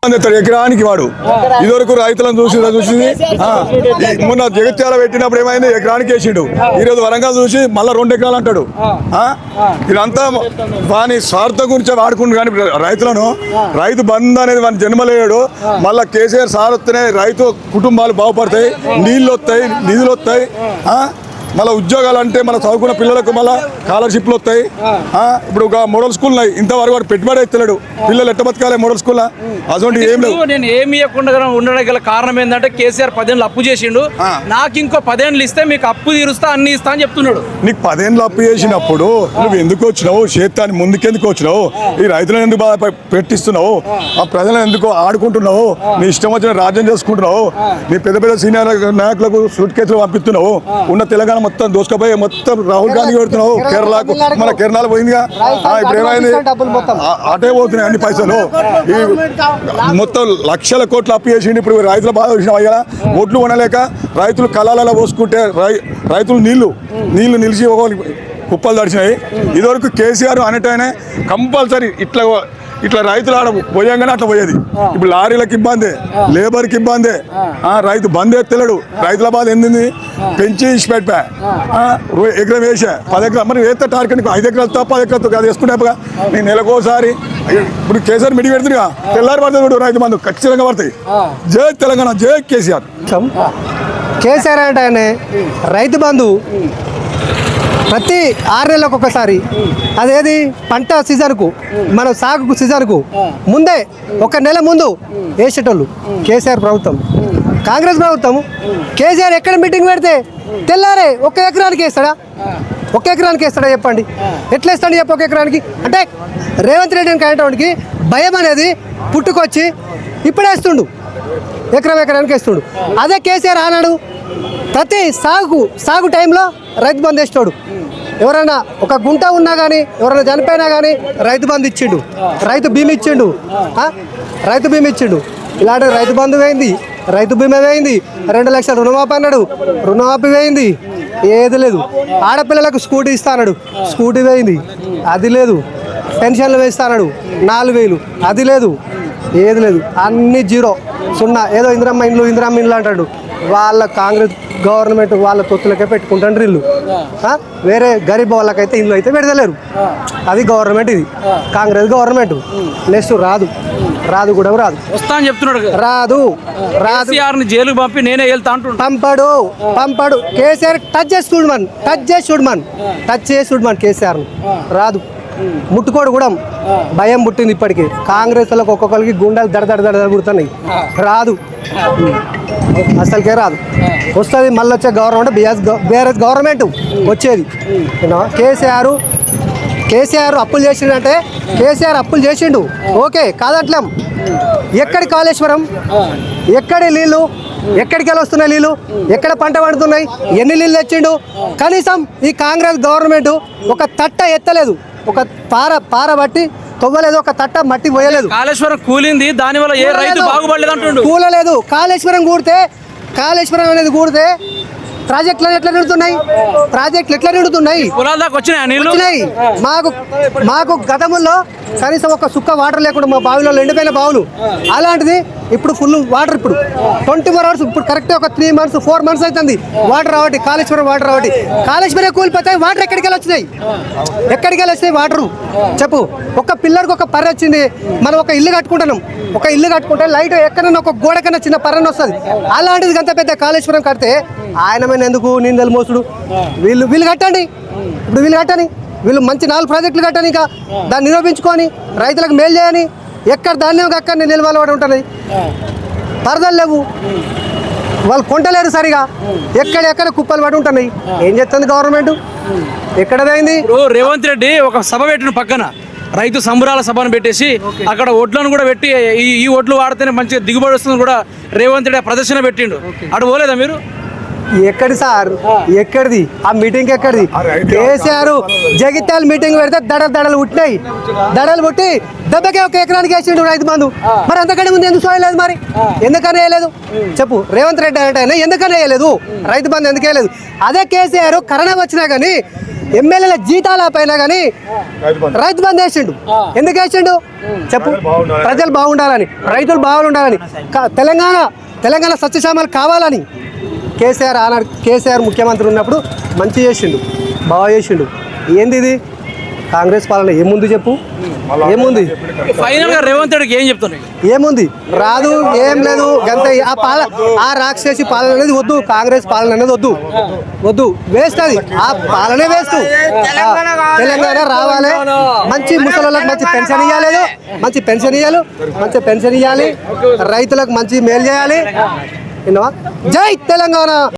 ఎకరానికి వాడు ఇదివరకు రైతులను చూసి మొన్న జగిత్యాల పెట్టినప్పుడు ఏమైంది ఎకరానికి వేసిండు. ఈరోజు వరంగల్ చూసి మళ్ళీ 2 ఎకరాలు అంటాడు. ఇదంతా వాని స్వార్థం గురించి వాడుకుంటు. కానీ రైతులను రైతు బంధు అనేది వాని జన్మలేడు. మళ్ళీ కేసీఆర్ సార్ వస్తేనే రైతు కుటుంబాలు బాగుపడతాయి, నీళ్ళు వస్తాయి, నిధులు వస్తాయి. మళ్ళీ ఉద్యోగాలు అంటే మన చదువుకున్న పిల్లలకు మళ్ళీ స్కాలర్షిప్లు వస్తాయి. ఇప్పుడు ఒక మోడల్ స్కూల్ ఉన్నాయి, ఇంతవరకు వాడు పెట్టుబడి ఎత్తలేడు. పిల్లలు ఎట్ట బతకాలి మోడల్ స్కూల్? అటువంటి ఏం లేదు. నేను ఏమి ఇవ్వకుండా ఉండడం గల కారణం ఏంటంటే కేసీఆర్ 10 ఏళ్ళు అప్పు చేసిండు. నాకు ఇంకో 10 ఏళ్ళు ఇస్తే మీకు అప్పు తీరుస్తా, అన్ని ఇస్తా అని చెప్తున్నాడు. నీకు 10 ఏళ్ళు అప్పు చేసినప్పుడు నువ్వు ఎందుకు వచ్చినావు? చేతాన్ని ముందుకెందుకు వచ్చినావు? ఈ రైతులను ఎందుకు బాధ పెట్టిస్తున్నావు? ఆ ప్రజలను ఎందుకు ఆడుకుంటున్నావు? నీ ఇష్టం వచ్చిన రాజ్యం చేసుకుంటున్నావు. నీ పెద్ద పెద్ద సీనియర్ నాయకులకు సూట్ కేసులు పంపిస్తున్నావు. ఉన్న తెలంగాణ మొత్తం దోసుకపోయి మొత్తం రాహుల్ గాంధీ పెడుతున్నావు. కేరళకు మన కేరళ పోయిందిగా, ఇప్పుడు ఏమైంది? అటే పోతున్నాయి అన్ని పైసలు. ఈ మొత్తం లక్షల కోట్లు అప్పు చేసిండు. ఇప్పుడు రైతుల బాధ వచ్చిన అయ్యా, ఒడ్లు కొనలేక రైతులు కళాలలో పోసుకుంటే రైతులు నీళ్లు నిలిచి కుప్పలు తడిచినాయి. ఇదివరకు కేసీఆర్ అనేటైనా కంపల్సరీ ఇట్లా రైతులు ఆడ పోయంగానే అట్లా పోయేది. ఇప్పుడు లారీలకు ఇబ్బంది, లేబర్కి ఇబ్బంది. రైతు బంద్ ఎత్తలేడు. రైతుల బాధ ఎందింది? పెంచి ఇచ్చి పెట్టా ఎకరం వేసా 10 ఎకరాలు. మరి వేస్తే టార్గెట్ 5 ఎకరాలు తప్ప 10 ఎకరాలు అది వేసుకుంటా నేను నెలకోసారి. ఇప్పుడు కేసీఆర్ మిడి పెడుతున్నా తెల్లారి పడుతుంది రైతు బంధు ఖచ్చితంగా పడతాయి. జై తెలంగాణ, జై కేసీఆర్. కేసీఆర్ అంటే రైతు బంధు ప్రతి 6 నెలలకు ఒకసారి, అదేది పంట సీజన్కు, మన సాగు సీజన్కు ముందే 1 నెల ముందు వేసేటోళ్ళు కేసీఆర్ ప్రభుత్వం. కాంగ్రెస్ ప్రభుత్వం కేసీఆర్ ఎక్కడ మీటింగ్ పెడితే తెల్లారే 1 ఎకరానికి వేస్తాడా? 1 ఎకరానికి వేస్తాడా చెప్పండి? ఎట్లా వేస్తాడు చెప్పి 1 ఎకరానికి? అంటే రేవంత్ రెడ్డి అనేటోడికి భయం అనేది పుట్టుకొచ్చి ఇప్పుడు వేస్తుండు, ఎకరానికి వేస్తుడు. అదే కేసీఆర్ ఆనాడు ప్రతి సాగు టైంలో రైతు బంధు వేస్తాడు. ఎవరైనా ఒక గుంట ఉన్నా కానీ, ఎవరైనా చనిపోయినా కానీ రైతు బంధు ఇచ్చిండు, రైతు బీమా ఇచ్చిండు. ఇలాంటి రైతు బంధు వేయింది, రైతు బీమా వేయింది, 2 లక్షల రుణమాఫీ అన్నాడు, రుణమాఫీ వేయింది. ఏది లేదు. ఆడపిల్లలకు స్కూటీ ఇస్తా అన్నాడు, స్కూటీ వేయింది, అది లేదు. పెన్షన్లు వేస్తాడు 4000, అది లేదు. ఏది లేదు, అన్ని జీరో, సున్నా. ఏదో ఇందిరమ్మ ఇండ్లు అంటాడు. వాళ్ళ కాంగ్రెస్ గవర్నమెంట్ వాళ్ళ తొత్తులకే పెట్టుకుంటారు ఇల్లు. వేరే గరీబ్ వాళ్ళకైతే ఇల్లు అయితే పెడతలేరు. అది గవర్నమెంట్, ఇది కాంగ్రెస్ గవర్నమెంట్. నెక్స్ట్ రాదు కూడా రాదు. వస్తా అని చెప్తున్నాడు. రాదు. జైలుకు పంపి నేనే వెళ్తా అంటున్నాడు. పంపడు. కేసీఆర్ టచ్ చేసి చూడమని కేసీఆర్ రాదు. ముట్టుకోడు కూడా. భయం పుట్టింది ఇప్పటికీ. కాంగ్రెస్ వాళ్ళకి ఒక్కొక్కరికి గుండెలు దడ పుడుతున్నాయి. రాదు, అసలుకే రాదు. వస్తుంది మళ్ళీ వచ్చే గవర్నమెంట్ బీఆర్ఎస్ గవర్నమెంట్ వచ్చేది. కేసీఆర్ అప్పులు చేసిండంటే కేసీఆర్ అప్పులు చేసిండు, ఓకే కాదట్లేం. ఎక్కడి కాళేశ్వరం, ఎక్కడి నీళ్ళు, ఎక్కడికి వెళ్ళి వస్తున్నాయి నీళ్ళు, ఎక్కడ పంట పండుతున్నాయి, ఎన్ని నీళ్ళు తెచ్చిండు? కనీసం ఈ కాంగ్రెస్ గవర్నమెంట్ ఒక తట్ట ఎత్తలేదు, ఒక పార బట్టి తవ్వలేదు, ఒక తట్ట మట్టి పోయలేదు. కాళేశ్వరం కూలింది, దానివల్ల ఏ రైతు బాగుపడలేదు అంటుండు. కూలలేదు. కాళేశ్వరం అనేది కూడితే ప్రాజెక్టులు ఎట్లా నిండుతున్నాయి? పొలాల దాకా వచ్చినాయి. మాకు గతంలో కనీసం ఒక సుక్క వాటర్ లేకుండా మా బావిలో ఎండిపోయిన బావులు. అలాంటిది ఇప్పుడు ఫుల్ వాటర్. ఇప్పుడు 24 hours, ఇప్పుడు కరెక్ట్ ఒక 3 months 4 months అవుతుంది వాటర్ రావటి, కాళేశ్వరం వాటర్ రావటి. కాళేశ్వరం కూలిపోతాయి, వాటర్ ఎక్కడికి వెళ్ళి వచ్చినాయి వాటరు? చెప్పు. ఒక పిల్లర్కి ఒక పర్ర వచ్చింది. మనం ఒక ఇల్లు కట్టుకుంటే లైట్ ఎక్కడన్నా ఒక గోడ కన్నా చిన్న పర్రని వస్తుంది. అలాంటిది అంత పెద్ద కాళేశ్వరం కడితే ఆయన మీద ఎందుకు నిందలు మోసుడు? వీళ్ళు కట్టండి. ఇప్పుడు వీళ్ళు మంచి 4 ప్రాజెక్టులు కట్టని, ఇంకా దాన్ని నిరూపించుకొని రైతులకు మేలు చేయని. ఎక్కడ ధాన్యం అక్కడనే నిల్వలు ఉంటుంది. పరదలు లేవు, వాళ్ళు కొంటలేరు సరిగా. ఎక్కడెక్కడ కుప్పలు పడి ఉంటున్నాయి. ఏం చేస్తుంది గవర్నమెంట్? ఎక్కడ పోయింది? రేవంత్ రెడ్డి ఒక సభ పెట్టిన పక్కన, రైతు సంబరాల సభను పెట్టేసి అక్కడ ఒడ్లను కూడా పెట్టి ఈ ఒడ్లు వాడితేనే మంచిగా దిగుబడి వస్తుంది కూడా రేవంత్ రెడ్డి ప్రదర్శన పెట్టిండు. అటు పోలేదా మీరు? ఎక్కడి సార్, ఎక్కడిది ఆ మీటింగ్? ఎక్కడిది? కేసీఆర్ జగిత్యాల మీటింగ్ పెడితే దడలు పుట్టినాయి. దడలు పుట్టి దెబ్బకే 1 ఎకరానికి వేసిండు రైతు బంధు. మరి అంతకంటే ముందు ఎందుకు వేయలేదు? మరి ఎందుకని వేయలేదు చెప్పు? రేవంత్ రెడ్డి అంటే ఎందుకని వేయలేదు రైతు బంధు? ఎందుకు వేయలేదు? అదే కేసీఆర్ కరోనా వచ్చినా కానీ ఎమ్మెల్యేల జీతాల పైన కానీ రైతు బంద్ వేసిండు. ఎందుకు వేసిండు చెప్పు? ప్రజలు బాగుండాలని, రైతులు బాగుండాలని, తెలంగాణ సత్యశామలు కావాలని. కేసీఆర్ ముఖ్యమంత్రి ఉన్నప్పుడు మంచి చేసిండు, బాగా చేసిండు. ఏంది ఇది కాంగ్రెస్ పాలన? ఏముంది చెప్పు? ఏముంది? ఫైనల్ గా రేవంత్ రెడ్డికి ఏం చెప్తున్నాయి? ఏముంది? రాదు, ఏం లేదు. గంత ఆ రాక్షసి పాలన అనేది వద్దు, కాంగ్రెస్ పాలన అనేది వద్దు. వేస్ట్ అది, ఆ పాలనే వేస్ట్. తెలంగాణ రావాలి, మంచి ముసలిళ్ళకి మంచి పెన్షన్ ఇవ్వాలి, రైతులకు మంచి మేలు చేయాలి. జై తెలంగాణ.